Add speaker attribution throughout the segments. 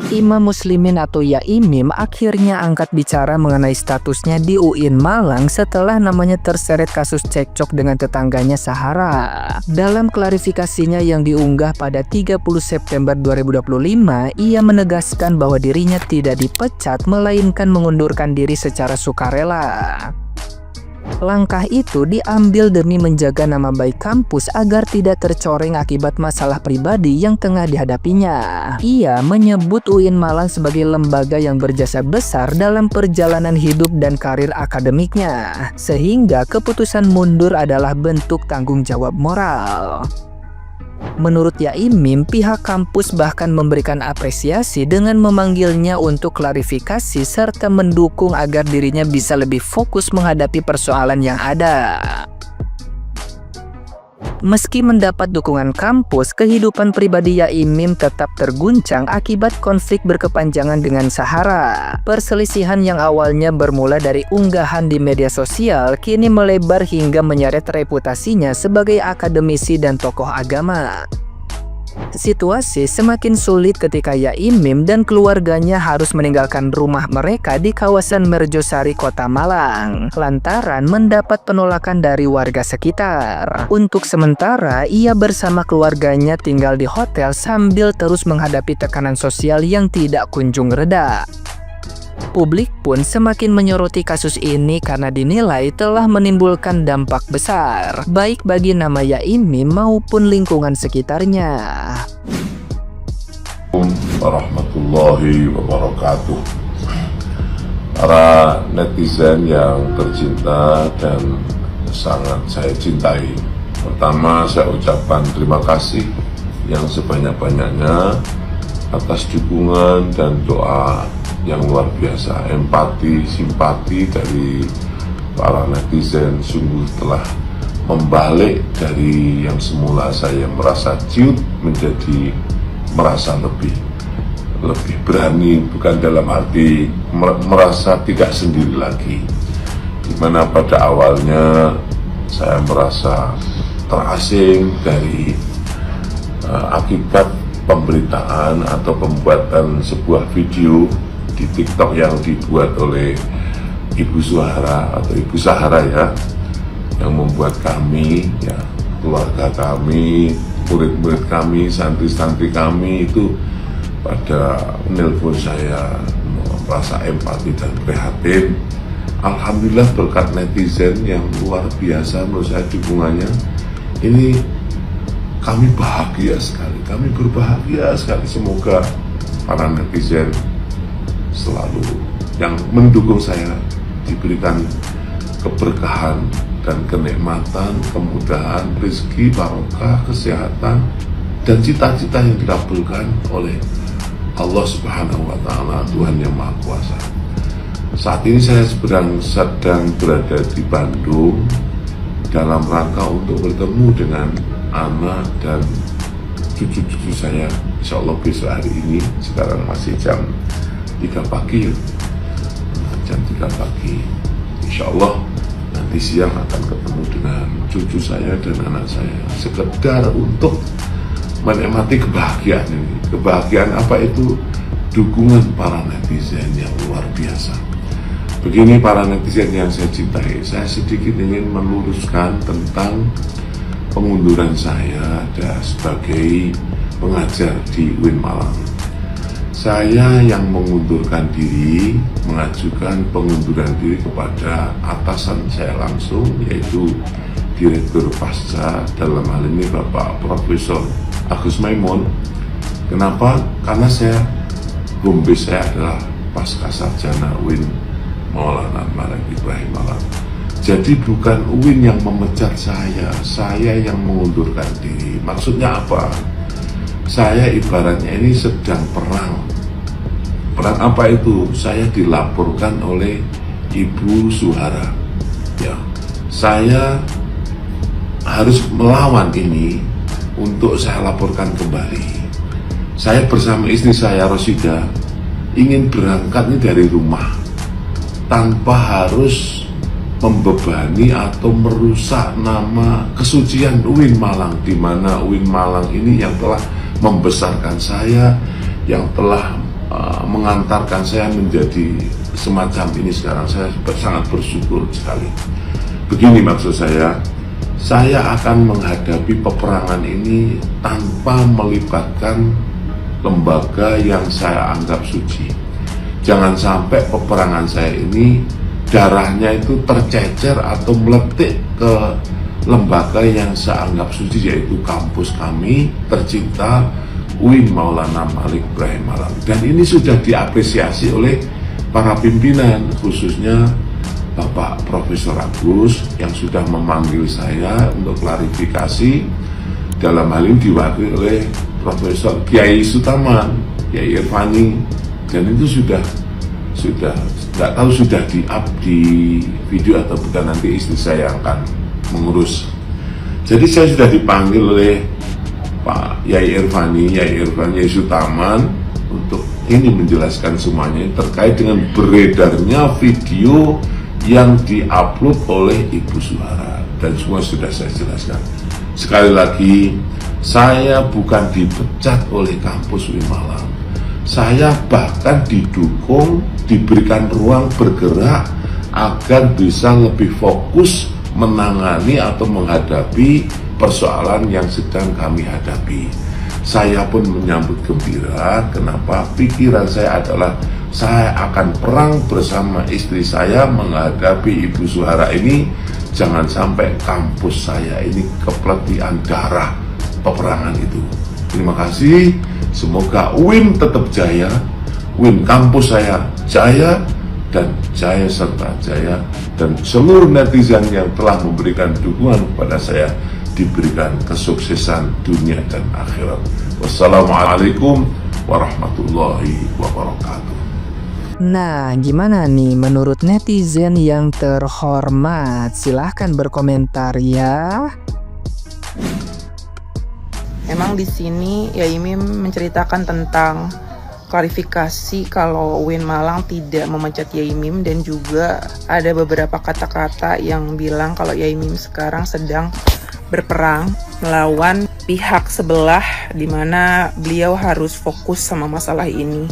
Speaker 1: Imam Muslimin atau Yaimim akhirnya angkat bicara mengenai statusnya di UIN Malang setelah namanya terseret kasus cekcok dengan tetangganya Sahara. Dalam klarifikasinya yang diunggah pada 30 September 2025, ia menegaskan bahwa dirinya tidak dipecat melainkan mengundurkan diri secara sukarela. Langkah itu diambil demi menjaga nama baik kampus agar tidak tercoreng akibat masalah pribadi yang tengah dihadapinya. Ia menyebut UIN Malang sebagai lembaga yang berjasa besar dalam perjalanan hidup dan karir akademiknya, sehingga keputusan mundur adalah bentuk tanggung jawab moral. Menurut Yaimim, pihak kampus bahkan memberikan apresiasi dengan memanggilnya untuk klarifikasi serta mendukung agar dirinya bisa lebih fokus menghadapi persoalan yang ada. Meski mendapat dukungan kampus, kehidupan pribadi Yaimim tetap terguncang akibat konflik berkepanjangan dengan Sahara. Perselisihan yang awalnya bermula dari unggahan di media sosial kini melebar hingga menyeret reputasinya sebagai akademisi dan tokoh agama. Situasi semakin sulit ketika Yaimim dan keluarganya harus meninggalkan rumah mereka di kawasan Merjosari, Kota Malang, lantaran mendapat penolakan dari warga sekitar. Untuk sementara, ia bersama keluarganya tinggal di hotel sambil terus menghadapi tekanan sosial yang tidak kunjung reda. Publik pun semakin menyoroti kasus ini karena dinilai telah menimbulkan dampak besar, baik bagi nama Yaimim maupun lingkungan sekitarnya.
Speaker 2: Assalamualaikum warahmatullahi wabarakatuh. Para netizen yang tercinta dan sangat saya cintai, pertama saya ucapkan terima kasih yang sebanyak-banyaknya atas dukungan dan doa yang luar biasa, empati, simpati dari para netizen sungguh telah membalik dari yang semula saya merasa ciut menjadi merasa lebih berani, bukan dalam arti merasa tidak sendiri lagi, dimana pada awalnya saya merasa terasing dari akibat pemberitaan atau pembuatan sebuah video di TikTok yang dibuat oleh Ibu Zuhara atau Ibu Sahara ya, yang membuat kami ya, keluarga kami, murid-murid kami, santri-santri kami itu pada menelpon saya merasa empati dan prihatin. Alhamdulillah berkat netizen yang luar biasa menurut saya dukungannya, ini kami bahagia sekali, kami berbahagia sekali. Semoga para netizen selalu yang mendukung saya diberikan keberkahan dan kenikmatan, kemudahan, rezeki, barokah, kesehatan, dan cita-cita yang dikabulkan oleh Allah Subhanahu wa Ta'ala, Tuhan yang Maha Kuasa. Saat ini saya sedang berada di Bandung dalam rangka untuk bertemu dengan anak dan cucu-cucu saya. Insya Allah besok hari ini, sekarang masih jam 3 pagi, jam 3 pagi. Insya Allah nanti siang akan ketemu dengan cucu saya dan anak saya, sekedar untuk menikmati kebahagiaan ini. Kebahagiaan apa itu? Dukungan para netizen yang luar biasa. Begini para netizen yang saya cintai, saya sedikit ingin meluruskan tentang pengunduran saya sebagai pengajar di UIN Malang. Saya yang mengundurkan diri, mengajukan pengunduran diri kepada atasan saya langsung, yaitu Direktur Pasca, dalam hal ini Bapak Profesor Agus Maimun. Kenapa? Karena home base saya adalah Pasca Sarjana UIN Maulana Malik Ibrahim Malang. Jadi bukan UIN yang memecat saya yang mengundurkan diri. Maksudnya apa? Saya ibaratnya ini sedang perang. Perang apa itu? Saya dilaporkan oleh Ibu Zuhara. Ya, saya harus melawan ini untuk saya laporkan kembali. Saya bersama istri saya Rosida ingin berangkat ini dari rumah tanpa harus membebani atau merusak nama kesucian UIN Malang, di mana UIN Malang ini yang telah membesarkan saya, yang telah mengantarkan saya menjadi semacam ini sekarang. Saya sangat bersyukur sekali. Begini maksud saya akan menghadapi peperangan ini tanpa melibatkan lembaga yang saya anggap suci. Jangan sampai peperangan saya ini darahnya itu tercecer atau meletik ke lembaga yang saya anggap suci, yaitu kampus kami tercinta UIN Maulana Malik Ibrahim Malang. Dan ini sudah diapresiasi oleh para pimpinan, khususnya Bapak Profesor Agus yang sudah memanggil saya untuk klarifikasi. Dalam hal ini diwakili oleh Profesor Kiai Sutaman, Kiai Irfani, dan itu sudah nggak tahu sudah di-up di video atau bukan, nanti istri saya yang akan mengurus. Jadi saya sudah dipanggil oleh Pak Yai Irfani, Yai Sutaman untuk ini menjelaskan semuanya terkait dengan beredarnya video yang diupload oleh Ibu Zuhara, dan semua sudah saya jelaskan. Sekali lagi, saya bukan dipecat oleh kampus UIN Malang. Saya bahkan didukung, diberikan ruang bergerak agar bisa lebih fokus menangani atau menghadapi persoalan yang sedang kami hadapi. Saya pun menyambut gembira. Kenapa? Pikiran saya adalah saya akan perang bersama istri saya menghadapi Ibu Zuhara ini. Jangan sampai kampus saya ini kepletihan darah peperangan itu. Terima kasih. Semoga UIN tetap jaya, UIN kampus saya jaya, dan jaya serta jaya, dan seluruh netizen yang telah memberikan dukungan kepada saya diberikan kesuksesan dunia dan akhirat. Wassalamualaikum warahmatullahi wabarakatuh.
Speaker 1: Nah, gimana nih menurut netizen yang terhormat? Silahkan berkomentar ya.
Speaker 3: Memang di sini Yai Mim menceritakan tentang klarifikasi kalau UIN Malang tidak memecat Yai Mim, dan juga ada beberapa kata-kata yang bilang kalau Yai Mim sekarang sedang berperang melawan pihak sebelah, di mana beliau harus fokus sama masalah ini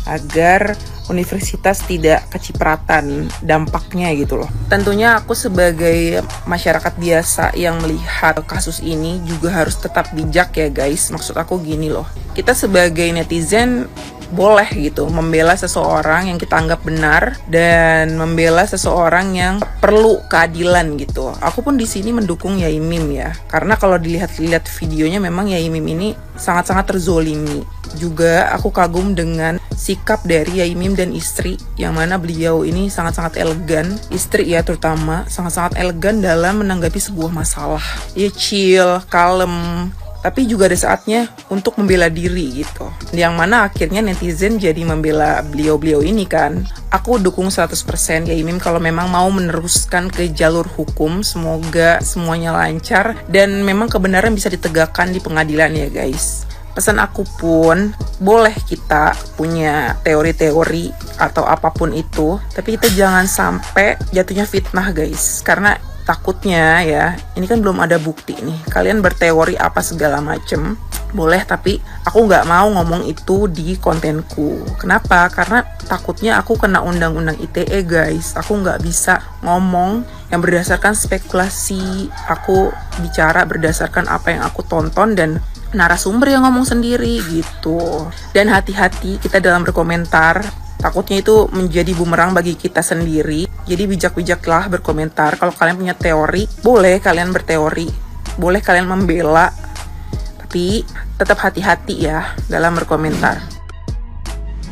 Speaker 3: agar universitas tidak kecipratan dampaknya gitu loh. Tentunya aku sebagai masyarakat biasa yang melihat kasus ini juga harus tetap bijak ya guys. Maksud aku gini loh, kita sebagai netizen boleh gitu membela seseorang yang kita anggap benar dan membela seseorang yang perlu keadilan gitu. Aku pun di sini mendukung Yai Mim ya, karena kalau dilihat-lihat videonya memang Yai Mim ini sangat-sangat terzolimi. Juga aku kagum dengan sikap dari Yai Mim dan istri, yang mana beliau ini sangat-sangat elegan, istri ya terutama sangat-sangat elegan dalam menanggapi sebuah masalah. Ya chill, kalem, tapi juga ada saatnya untuk membela diri gitu. Yang mana akhirnya netizen jadi membela beliau-beliau ini kan. Aku dukung 100% Yai Mim kalau memang mau meneruskan ke jalur hukum. Semoga semuanya lancar dan memang kebenaran bisa ditegakkan di pengadilan ya guys. Pesan aku pun, boleh kita punya teori-teori atau apapun itu, tapi kita jangan sampai jatuhnya fitnah guys. Karena takutnya ya, ini kan belum ada bukti nih. Kalian berteori apa segala macem, boleh, tapi aku nggak mau ngomong itu di kontenku. Kenapa? Karena takutnya aku kena undang-undang ITE guys. Aku nggak bisa ngomong yang berdasarkan spekulasi. Aku bicara berdasarkan apa yang aku tonton dan narasumber yang ngomong sendiri gitu. Dan hati-hati kita dalam berkomentar, takutnya itu menjadi bumerang bagi kita sendiri. Jadi bijak-bijaklah berkomentar. Kalau kalian punya teori, boleh kalian berteori, boleh kalian membela, tapi tetap hati-hati ya dalam berkomentar.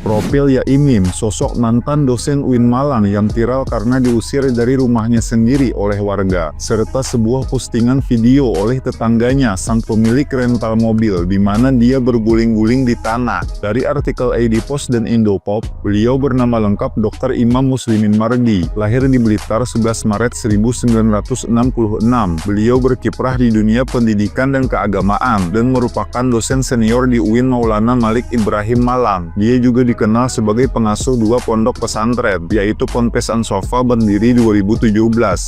Speaker 4: Profil Yai Mim, sosok mantan dosen UIN Malang yang viral karena diusir dari rumahnya sendiri oleh warga, serta sebuah postingan video oleh tetangganya sang pemilik rental mobil di mana dia berguling-guling di tanah. Dari artikel ID Post dan Indopop, beliau bernama lengkap Dr. Imam Muslimin Mardi, lahir di Blitar 11 Maret 1966. Beliau berkiprah di dunia pendidikan dan keagamaan dan merupakan dosen senior di UIN Maulana Malik Ibrahim Malang. Dia juga dikenal sebagai pengasuh dua pondok pesantren, yaitu Ponpes An-Sofa berdiri 2017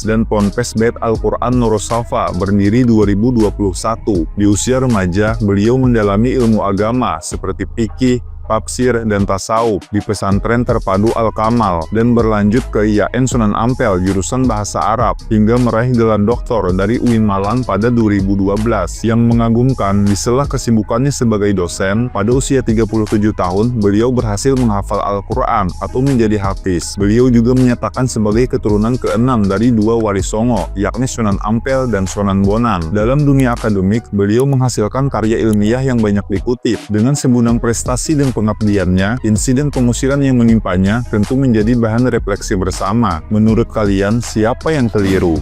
Speaker 4: dan Ponpes Bait Al-Quran Nur Safa berdiri 2021. Di usia remaja, beliau mendalami ilmu agama seperti fikih, tafsir, dan tasawuf di Pesantren Terpadu Al-Kamal dan berlanjut ke IAIN Sunan Ampel jurusan Bahasa Arab hingga meraih gelar doktor dari UIN Malang pada 2012. Yang mengagumkan, di sela kesibukannya sebagai dosen, pada usia 37 tahun beliau berhasil menghafal Al-Quran atau menjadi hafiz. Beliau juga menyatakan sebagai keturunan ke-6 dari dua waris Songo, yakni Sunan Ampel dan Sunan Bonang. Dalam dunia akademik, beliau menghasilkan karya ilmiah yang banyak dikutip. Dengan segudang prestasi dan pengabdiannya, insiden pengusiran yang menimpanya tentu menjadi bahan refleksi bersama. Menurut kalian, siapa yang keliru?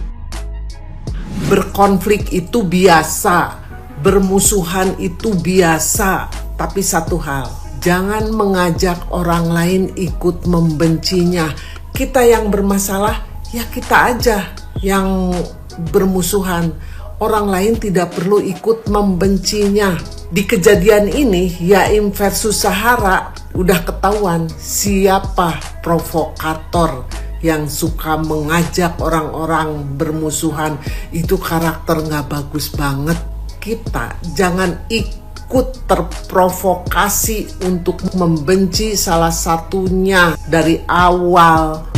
Speaker 5: Berkonflik itu biasa, bermusuhan itu biasa, tapi satu hal, jangan mengajak orang lain ikut membencinya. Kita yang bermasalah, ya kita aja yang bermusuhan. Orang lain tidak perlu ikut membencinya. Di kejadian ini, Yaim versus Sahara, udah ketahuan siapa provokator yang suka mengajak orang-orang bermusuhan. Itu karakter nggak bagus banget. Kita jangan ikut terprovokasi untuk membenci salah satunya dari awal.